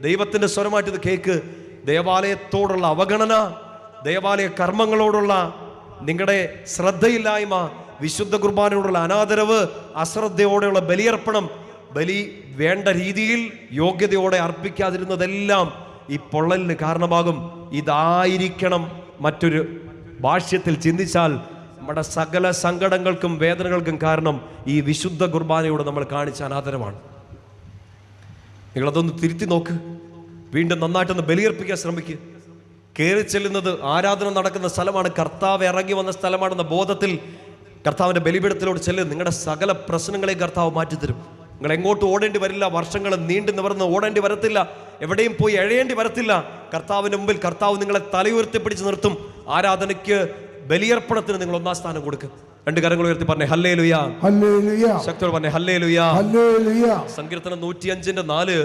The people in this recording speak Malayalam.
ദൈവത്തിന്റെ സ്വരമായിട്ട് ഇത് കേക്ക്. ദേവാലയത്തോടുള്ള അവഗണന, ദേവാലയ കർമ്മങ്ങളോടുള്ള നിങ്ങളുടെ ശ്രദ്ധയില്ലായ്മ, വിശുദ്ധ കുർബാനയോടുള്ള അനാദരവ്, അശ്രദ്ധയോടെയുള്ള ബലിയർപ്പണം, ബലി വേണ്ട രീതിയിൽ യോഗ്യതയോടെ അർപ്പിക്കാതിരുന്നതെല്ലാം ഈ പൊള്ളലിന് കാരണമാകും. ഇതായിരിക്കണം മറ്റൊരു ഭാഷ്യത്തിൽ ചിന്തിച്ചാൽ നമ്മുടെ സകല സങ്കടങ്ങൾക്കും വേദനകൾക്കും കാരണം ഈ വിശുദ്ധ കുർബാനയോട് നമ്മൾ കാണിച്ച അനാദരവാണ്. നിങ്ങളതൊന്ന് തിരുത്തി നോക്ക്. വീണ്ടും നന്നായിട്ടൊന്ന് ബലിയർപ്പിക്കാൻ ശ്രമിക്കുക. കയറി ചെല്ലുന്നത് ആരാധന നടക്കുന്ന സ്ഥലമാണ്, കർത്താവ് ഇറങ്ങി വന്ന സ്ഥലമാണെന്ന ബോധത്തിൽ കർത്താവിൻ്റെ ബലിപീഠത്തിലോട് ചെല്ലുക. നിങ്ങളുടെ സകല പ്രശ്നങ്ങളെയും കർത്താവ് മാറ്റിത്തരും. നിങ്ങൾ എങ്ങോട്ട് ഓടേണ്ടി വരില്ല, വർഷങ്ങൾ നീണ്ടു നിവർന്ന് ഓടേണ്ടി വരത്തില്ല, എവിടെയും പോയി എഴയേണ്ടി വരത്തില്ല. കർത്താവിൻ്റെ മുമ്പിൽ കർത്താവ് നിങ്ങളെ തലയുയർത്തി പിടിച്ച് നിർത്തും. ആരാധനയ്ക്ക്, ബലിയർപ്പണത്തിന് നിങ്ങൾ ഒന്നാം സ്ഥാനം കൊടുക്കും. രണ്ട് കരങ്ങൾ ഉയർത്തി പറഞ്ഞേ ഹല്ലേലൂയ, ഹല്ലേലൂയ, ശക്തിയോടെ പറഞ്ഞേ ഹല്ലേലൂയ. ഹല്ലേലൂയ. സങ്കീർത്തനം 105:4